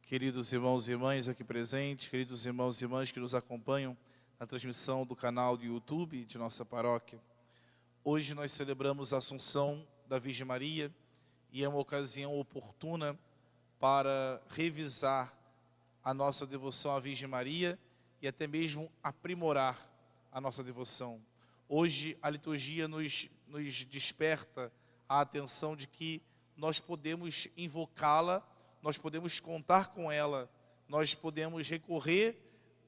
Queridos irmãos e irmãs aqui presentes, queridos irmãos e irmãs que nos acompanham na transmissão do canal do YouTube de nossa paróquia. Hoje nós celebramos a Assunção da Virgem Maria e é uma ocasião oportuna para revisar a nossa devoção à Virgem Maria e até mesmo aprimorar a nossa devoção. Hoje a liturgia nos desperta a atenção de que nós podemos invocá-la, nós podemos contar com ela, nós podemos recorrer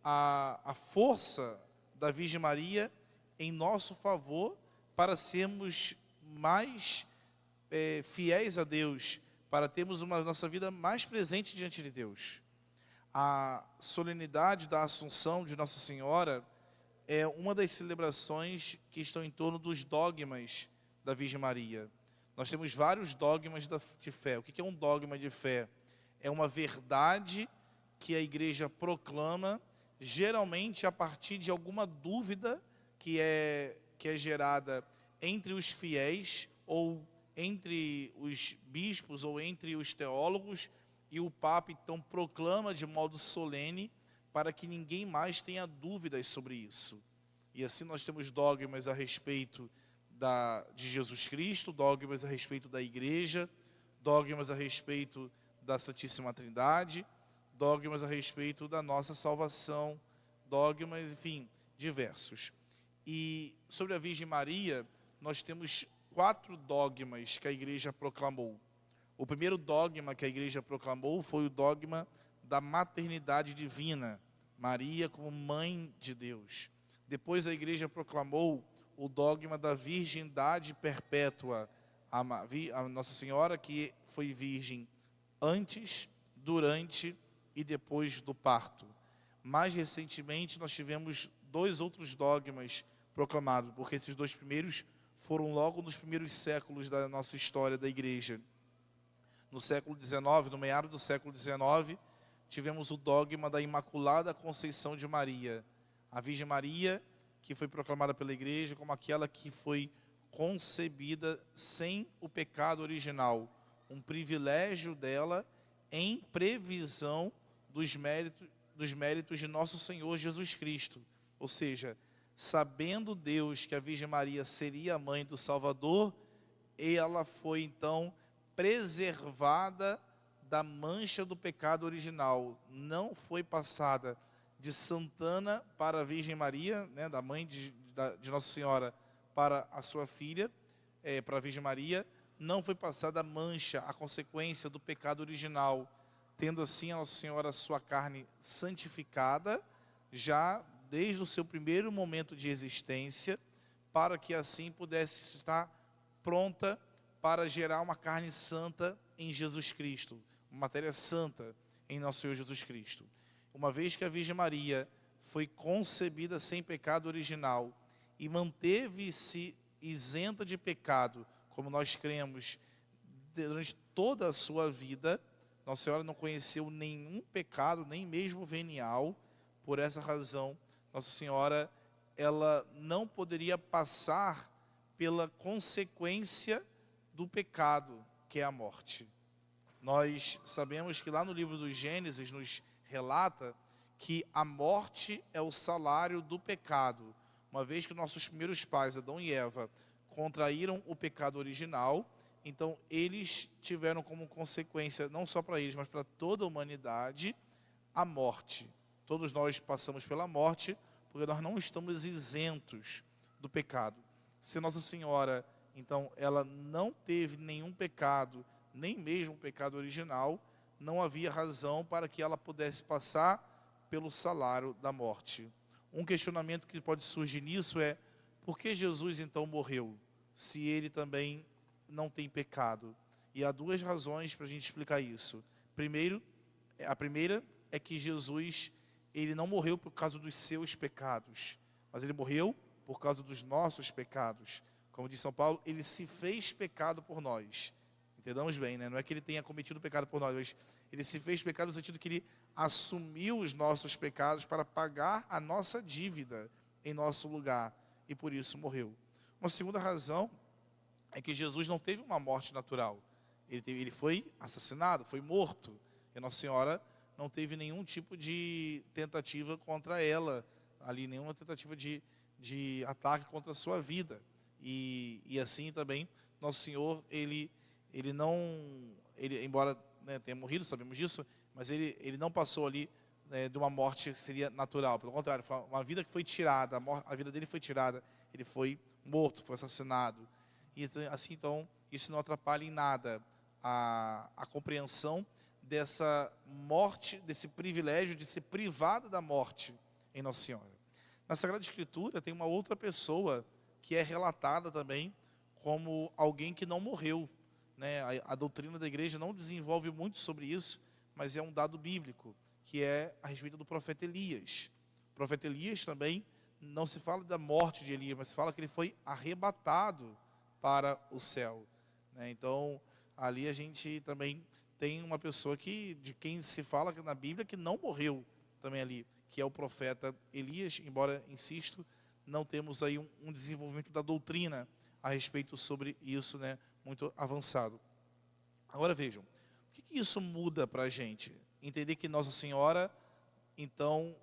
à força da Virgem Maria em nosso favor para sermos mais fiéis a Deus, para termos uma nossa vida mais presente diante de Deus. A solenidade da Assunção de Nossa Senhora é uma das celebrações que estão em torno dos dogmas da Virgem Maria. Nós temos vários dogmas de fé. O que é um dogma de fé? É uma verdade que a igreja proclama, geralmente a partir de alguma dúvida que é gerada entre os fiéis, ou entre os bispos, ou entre os teólogos, e o Papa então proclama de modo solene, para que ninguém mais tenha dúvidas sobre isso. E assim nós temos dogmas a respeito de Jesus Cristo, dogmas a respeito da igreja, dogmas a respeito da Santíssima Trindade, dogmas a respeito da nossa salvação, dogmas, enfim, diversos. E sobre a Virgem Maria, nós temos 4 dogmas que a igreja proclamou. O primeiro dogma que a igreja proclamou foi o dogma da maternidade divina, Maria como mãe de Deus. Depois a igreja proclamou o dogma da virgindade perpétua, a Nossa Senhora que foi virgem antes, durante e depois do parto. Mais recentemente nós tivemos 2 outros dogmas proclamados, porque esses 2 primeiros foram logo nos primeiros séculos da nossa história da igreja. No século XIX, no meado do século XIX, tivemos o dogma da Imaculada Conceição de Maria. A Virgem Maria, que foi proclamada pela igreja como aquela que foi concebida sem o pecado original. Um privilégio dela em previsão dos méritos de nosso Senhor Jesus Cristo. Ou seja, sabendo Deus que a Virgem Maria seria a mãe do Salvador, ela foi então preservada da mancha do pecado original. Não foi passada de Santana para a Virgem Maria, né, da mãe de Nossa Senhora para a sua filha, para a Virgem Maria, não foi passada a mancha, a consequência do pecado original, tendo assim a Nossa Senhora sua carne santificada, já desde o seu primeiro momento de existência, para que assim pudesse estar pronta para gerar uma carne santa em Jesus Cristo, uma matéria santa em nosso Senhor Jesus Cristo. Uma vez que a Virgem Maria foi concebida sem pecado original e manteve-se isenta de pecado, como nós cremos, durante toda a sua vida, Nossa Senhora não conheceu nenhum pecado, nem mesmo venial. Por essa razão, Nossa Senhora, ela não poderia passar pela consequência do pecado, que é a morte. Nós sabemos que lá no livro do Gênesis nos relata que a morte é o salário do pecado. Uma vez que nossos primeiros pais, Adão e Eva, contraíram o pecado original, então eles tiveram como consequência, não só para eles, mas para toda a humanidade, a morte. Todos nós passamos pela morte, porque nós não estamos isentos do pecado. Se Nossa Senhora, então, ela não teve nenhum pecado, nem mesmo o pecado original, não havia razão para que ela pudesse passar pelo salário da morte. Um questionamento que pode surgir nisso é: por que Jesus então morreu, se ele também não tem pecado? E há 2 razões para a gente explicar isso. A primeira é que Jesus, ele não morreu por causa dos seus pecados, mas ele morreu por causa dos nossos pecados. Como diz São Paulo, ele se fez pecado por nós. Entendamos bem, né? Não é que ele tenha cometido pecado por nós, mas ele se fez pecado no sentido que ele assumiu os nossos pecados para pagar a nossa dívida em nosso lugar, e por isso morreu. Uma segunda razão é que Jesus não teve uma morte natural. Ele foi assassinado, foi morto. E Nossa Senhora não teve nenhum tipo de tentativa contra ela, ali nenhuma tentativa de ataque contra a sua vida. E assim também, Nosso Senhor, ele não, embora, né, tenha morrido, sabemos disso, mas ele não passou ali, né, de uma morte que seria natural. Pelo contrário, foi uma vida que foi tirada, a vida dele foi tirada, ele foi morto, foi assassinado. E assim, então, isso não atrapalha em nada a compreensão dessa morte, desse privilégio de ser privado da morte em Nossa Senhora. Na Sagrada Escritura tem uma outra pessoa que é relatada também como alguém que não morreu, né? A doutrina da igreja não desenvolve muito sobre isso, mas é um dado bíblico, que é a respeito do profeta Elias. O profeta Elias também, não se fala da morte de Elias, mas se fala que ele foi arrebatado para o céu, né? Então, ali a gente também tem uma pessoa de quem se fala na Bíblia que não morreu também ali, que é o profeta Elias, embora, insisto, não temos aí um desenvolvimento da doutrina a respeito sobre isso, né, muito avançado. Agora vejam, o que isso muda para a gente? Entender que Nossa Senhora, então,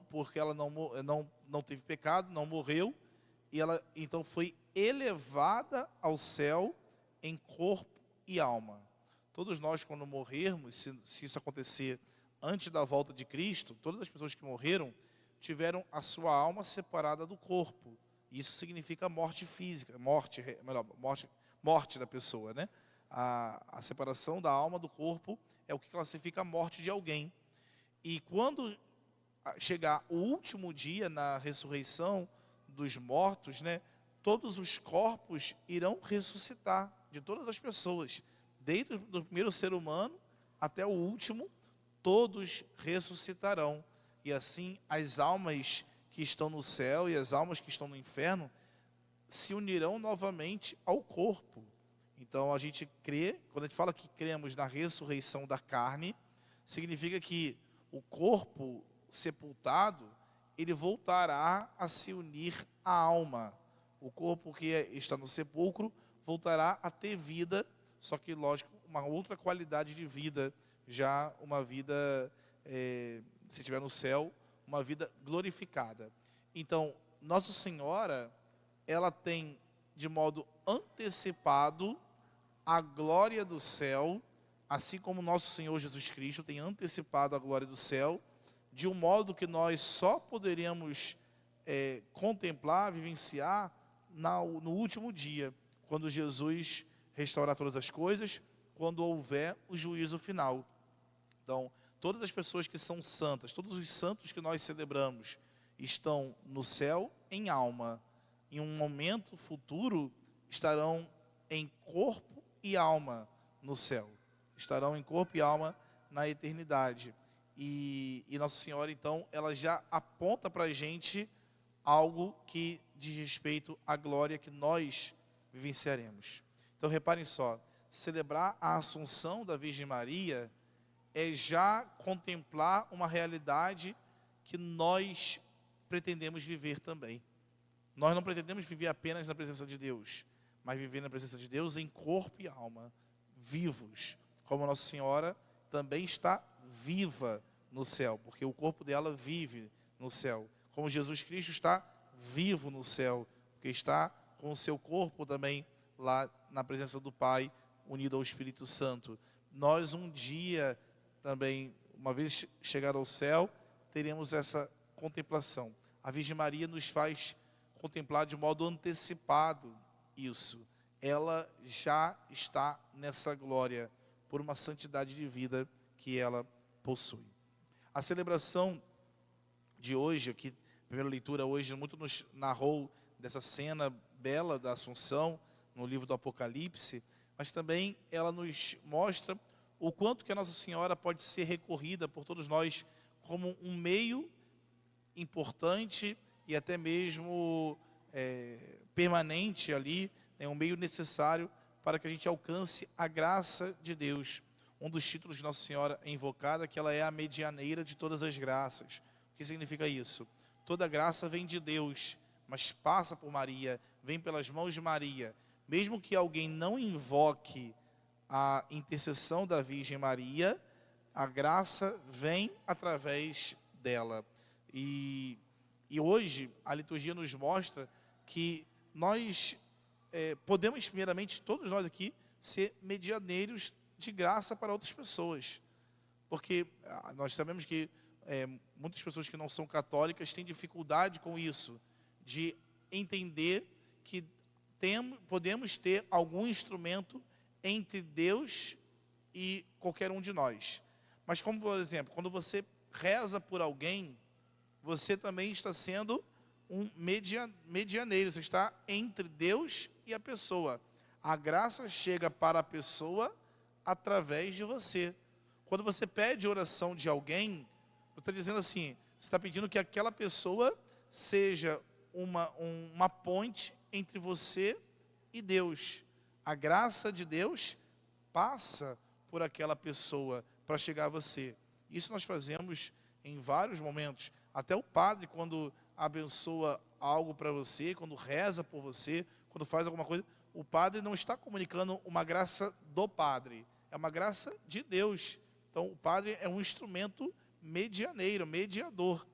porque ela não teve pecado, não morreu, e ela então foi elevada ao céu em corpo e alma. Todos nós, quando morrermos, se isso acontecer antes da volta de Cristo, todas as pessoas que morreram tiveram a sua alma separada do corpo. Isso significa morte física, morte da pessoa, né? A separação da alma do corpo é o que classifica a morte de alguém. E quando chegar o último dia na ressurreição dos mortos, né, todos os corpos irão ressuscitar, de todas as pessoas, desde o primeiro ser humano até o último, todos ressuscitarão. E assim as almas que estão no céu e as almas que estão no inferno se unirão novamente ao corpo. Então a gente crê, quando a gente fala que cremos na ressurreição da carne, significa que o corpo sepultado, ele voltará a se unir à alma. O corpo que está no sepulcro voltará a ter vida, só que, lógico, uma outra qualidade de vida, já uma vida, se estiver no céu, uma vida glorificada. Então, Nossa Senhora, ela tem, de modo antecipado, a glória do céu, assim como Nosso Senhor Jesus Cristo tem antecipado a glória do céu, de um modo que nós só poderíamos contemplar, vivenciar no último dia, quando Jesus restaurar todas as coisas, quando houver o juízo final. Então, todas as pessoas que são santas, todos os santos que nós celebramos, estão no céu em alma. Em um momento futuro, estarão em corpo e alma no céu. Estarão em corpo e alma na eternidade. E Nossa Senhora, então, ela já aponta para a gente algo que diz respeito à glória que nós vivenciaremos. Então, reparem só, celebrar a Assunção da Virgem Maria é já contemplar uma realidade que nós pretendemos viver também. Nós não pretendemos viver apenas na presença de Deus, mas viver na presença de Deus em corpo e alma, vivos, como Nossa Senhora também está viva no céu, porque o corpo dela vive no céu, como Jesus Cristo está vivo no céu, porque está com o seu corpo também lá na presença do Pai, unido ao Espírito Santo. Nós um dia também, uma vez chegado ao céu, teremos essa contemplação. A Virgem Maria nos faz contemplar de modo antecipado isso. Ela já está nessa glória por uma santidade de vida que ela possui. A celebração de hoje, aqui, a primeira leitura hoje, muito nos narrou dessa cena bela da Assunção, no livro do Apocalipse, mas também ela nos mostra o quanto que a Nossa Senhora pode ser recorrida por todos nós como um meio importante e até mesmo permanente ali, um meio necessário para que a gente alcance a graça de Deus. Um dos títulos de Nossa Senhora é invocada, que ela é a medianeira de todas as graças. O que significa isso? Toda graça vem de Deus, mas passa por Maria, vem pelas mãos de Maria. Mesmo que alguém não invoque a intercessão da Virgem Maria, a graça vem através dela. E hoje a liturgia nos mostra que nós podemos, primeiramente, todos nós aqui, ser medianeiros de graça para outras pessoas. Porque nós sabemos que muitas pessoas que não são católicas têm dificuldade com isso, de entender que podemos ter algum instrumento entre Deus e qualquer um de nós. Mas como, por exemplo, quando você reza por alguém, você também está sendo um medianeiro, você está entre Deus e a pessoa. A graça chega para a pessoa através de você. Quando você pede oração de alguém, você está dizendo assim, você está pedindo que aquela pessoa seja uma ponte entre você e Deus. A graça de Deus passa por aquela pessoa para chegar a você. Isso nós fazemos em vários momentos. Até o padre, quando abençoa algo para você, quando reza por você, quando faz alguma coisa, o padre não está comunicando uma graça do padre, é uma graça de Deus. Então o padre é um instrumento medianeiro, mediador.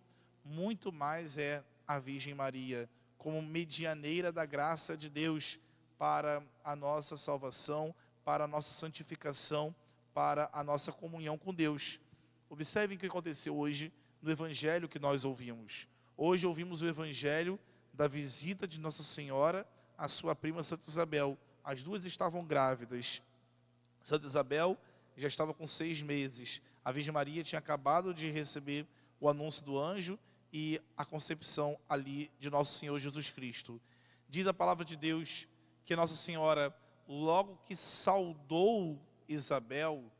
Muito mais é a Virgem Maria, como medianeira da graça de Deus para a nossa salvação, para a nossa santificação, para a nossa comunhão com Deus. Observem o que aconteceu hoje no evangelho que nós ouvimos. Hoje ouvimos o evangelho da visita de Nossa Senhora à sua prima Santa Isabel. As duas estavam grávidas. Santa Isabel já estava com 6 meses. A Virgem Maria tinha acabado de receber o anúncio do anjo e a concepção ali de Nosso Senhor Jesus Cristo. Diz a palavra de Deus que Nossa Senhora, logo que saudou Isabel,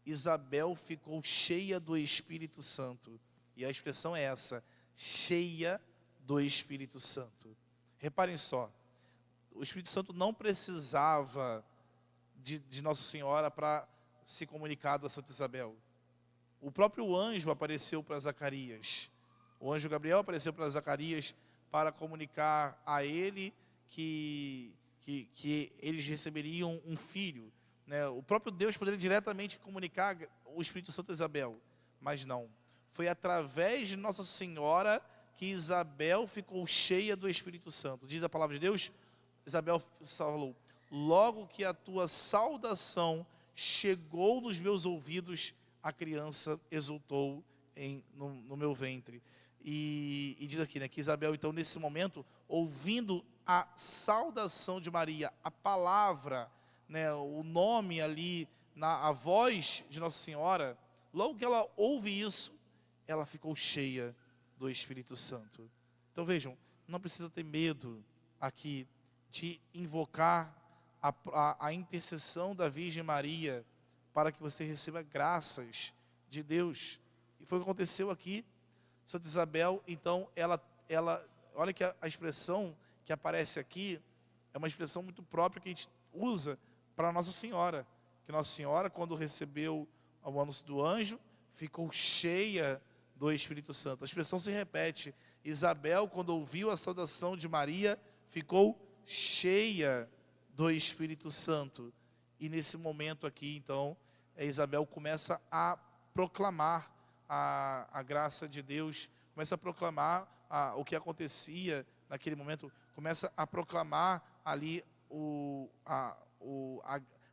Isabel ficou cheia do Espírito Santo. E a expressão é essa, cheia do Espírito Santo. Reparem só, o Espírito Santo não precisava de Nossa Senhora para se comunicar a Santa Isabel. O próprio anjo apareceu para Zacarias. O anjo Gabriel apareceu para Zacarias para comunicar a ele que eles receberiam um filho. O próprio Deus poderia diretamente comunicar o Espírito Santo a Isabel, mas não. Foi através de Nossa Senhora que Isabel ficou cheia do Espírito Santo. Diz a palavra de Deus, Isabel falou, logo que a tua saudação chegou nos meus ouvidos, a criança exultou no meu ventre. E diz aqui, que Isabel, então, nesse momento, ouvindo a saudação de Maria, a palavra, o nome ali, a voz de Nossa Senhora, logo que ela ouve isso, ela ficou cheia do Espírito Santo. Então vejam, não precisa ter medo aqui de invocar a intercessão da Virgem Maria para que você receba graças de Deus. E foi o que aconteceu aqui. Santa Isabel, então, ela olha que a expressão que aparece aqui é uma expressão muito própria que a gente usa para Nossa Senhora. Que Nossa Senhora, quando recebeu o anúncio do anjo, ficou cheia do Espírito Santo. A expressão se repete. Isabel, quando ouviu a saudação de Maria, ficou cheia do Espírito Santo. E nesse momento aqui, então, Isabel começa a proclamar a graça de Deus, começa a proclamar o que acontecia naquele momento, começa a proclamar ali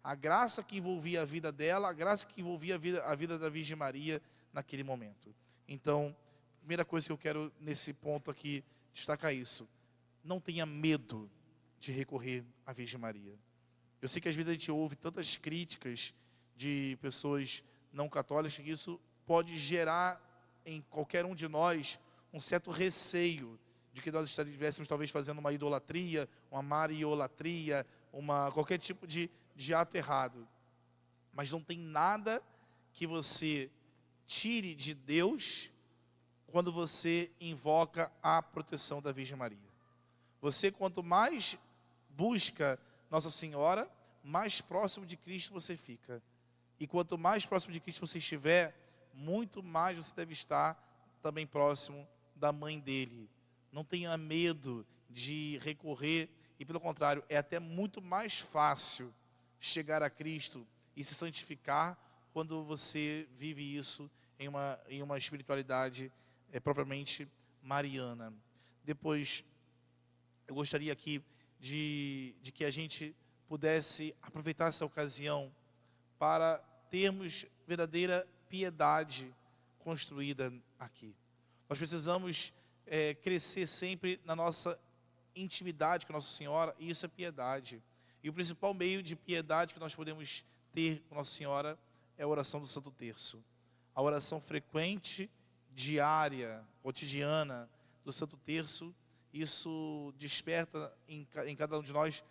a graça que envolvia a vida dela, a graça que envolvia a vida da Virgem Maria naquele momento. Então, primeira coisa que eu quero nesse ponto aqui destacar isso: não tenha medo de recorrer à Virgem Maria. Eu sei que às vezes a gente ouve tantas críticas de pessoas não católicas que isso pode gerar em qualquer um de nós um certo receio de que nós estivéssemos talvez fazendo uma idolatria, uma mariolatria, qualquer tipo de ato errado. Mas não tem nada que você tire de Deus quando você invoca a proteção da Virgem Maria. Você, quanto mais busca Nossa Senhora, mais próximo de Cristo você fica. E quanto mais próximo de Cristo você estiver, muito mais você deve estar também próximo da mãe dele. Não tenha medo de recorrer, e pelo contrário, é até muito mais fácil chegar a Cristo e se santificar quando você vive isso em uma espiritualidade propriamente mariana. Depois, eu gostaria aqui de que a gente pudesse aproveitar essa ocasião para termos verdadeira piedade construída aqui. Nós precisamos crescer sempre na nossa intimidade com Nossa Senhora, e isso é piedade. E o principal meio de piedade que nós podemos ter com Nossa Senhora é a oração do Santo Terço. A oração frequente, diária, cotidiana do Santo Terço, isso desperta em cada um de nós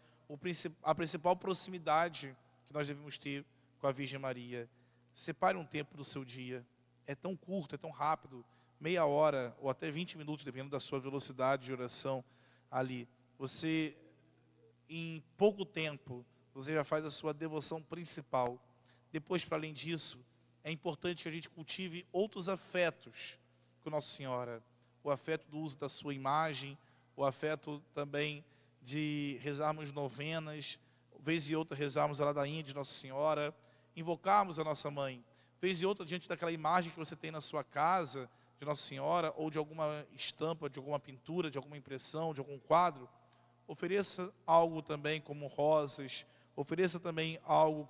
a principal proximidade que nós devemos ter com a Virgem Maria. Separe um tempo do seu dia. É tão curto, é tão rápido, meia hora ou até 20 minutos, dependendo da sua velocidade de oração ali. Você, em pouco tempo, você já faz a sua devoção principal. Depois, para além disso, é importante que a gente cultive outros afetos com Nossa Senhora. O afeto do uso da sua imagem, o afeto também de rezarmos novenas, vez e outra rezarmos a ladainha de Nossa Senhora, invocarmos a nossa mãe, vez e outra diante daquela imagem que você tem na sua casa, de Nossa Senhora, ou de alguma estampa, de alguma pintura, de alguma impressão, de algum quadro, ofereça algo também como rosas, ofereça também algo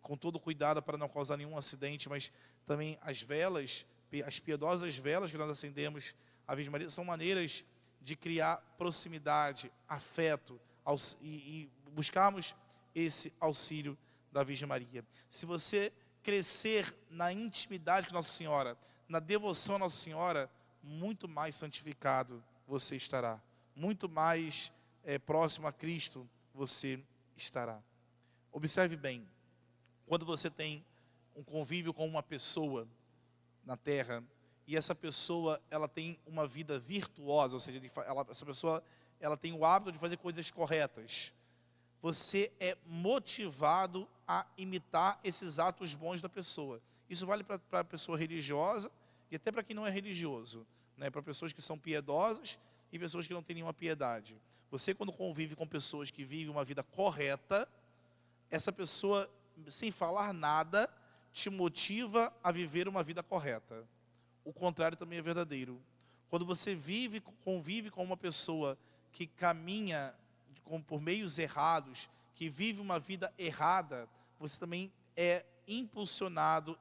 com todo cuidado para não causar nenhum acidente, mas também as velas, as piedosas velas que nós acendemos à Virgem Maria, são maneiras de criar proximidade, afeto, e buscarmos esse auxílio da Virgem Maria. Se você crescer na intimidade com Nossa Senhora, na devoção a Nossa Senhora, muito mais santificado você estará, muito mais próximo a Cristo você estará. Observe bem, quando você tem um convívio com uma pessoa na terra, e essa pessoa ela tem uma vida virtuosa, ou seja, essa pessoa ela tem o hábito de fazer coisas corretas, você é motivado a imitar esses atos bons da pessoa. Isso vale para a pessoa religiosa e até para quem não é religioso, né? Para pessoas que são piedosas e pessoas que não têm nenhuma piedade. Você, quando convive com pessoas que vivem uma vida correta, essa pessoa, sem falar nada, te motiva a viver uma vida correta. O contrário também é verdadeiro. Quando você convive com uma pessoa que caminha por meios errados, que vive uma vida errada, você também é impulsionado,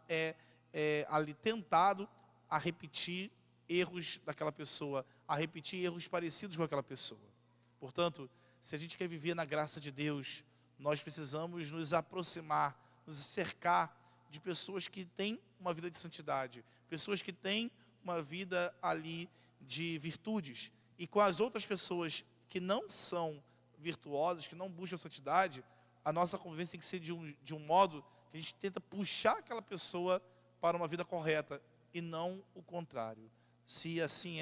ali tentado a repetir erros daquela pessoa, a repetir erros parecidos com aquela pessoa. Portanto, se a gente quer viver na graça de Deus, nós precisamos nos aproximar, nos cercar de pessoas que têm uma vida de santidade, pessoas que têm uma vida ali de virtudes. E com as outras pessoas que não são virtuosas, que não buscam santidade, a nossa convivência tem que ser de um modo que a gente tenta puxar aquela pessoa para uma vida correta e não o contrário. Se assim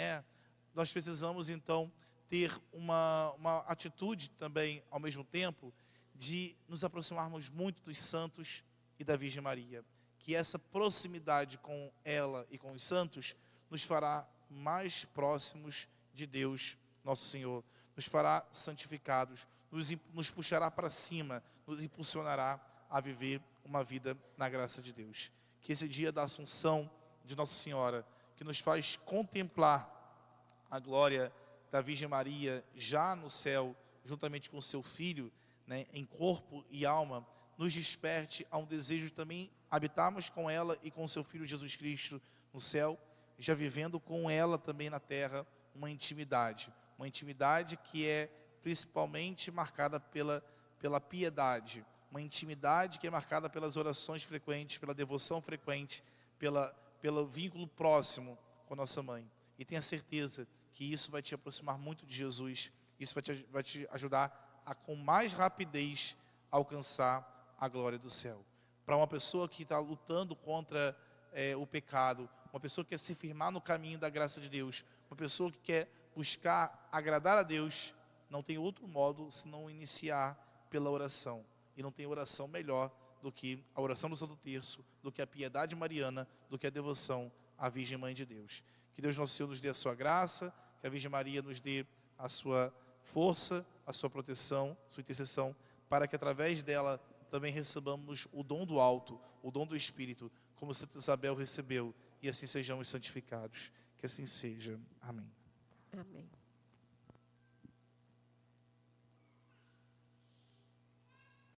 nós precisamos então ter uma atitude também, ao mesmo tempo, de nos aproximarmos muito dos santos e da Virgem Maria. Que essa proximidade com ela e com os santos nos fará mais próximos de Deus, nosso Senhor. Nos fará santificados, nos puxará para cima, nos impulsionará a viver uma vida na graça de Deus. Que esse dia da Assunção de Nossa Senhora, que nos faz contemplar a glória da Virgem Maria já no céu, juntamente com o seu Filho, né, em corpo e alma, nos desperte a um desejo de também habitarmos com ela e com o seu Filho Jesus Cristo no céu, já vivendo com ela também na terra uma intimidade que é principalmente marcada pela piedade, uma intimidade que é marcada pelas orações frequentes, pela devoção frequente, pelo vínculo próximo com a nossa mãe. E tenha certeza que isso vai te aproximar muito de Jesus, isso vai te ajudar a com mais rapidez alcançar a glória do céu. Para uma pessoa que está lutando contra o pecado, uma pessoa que quer se firmar no caminho da graça de Deus, uma pessoa que quer buscar agradar a Deus, não tem outro modo senão iniciar pela oração. E não tem oração melhor do que a oração do Santo Terço, do que a piedade mariana, do que a devoção à Virgem Mãe de Deus. Que Deus nosso Senhor nos dê a sua graça, que a Virgem Maria nos dê a sua força, a sua proteção, a sua intercessão, para que através dela também recebamos o dom do alto, o dom do Espírito, como Santa Isabel recebeu, e assim sejamos santificados. Que assim seja. Amém. Amém.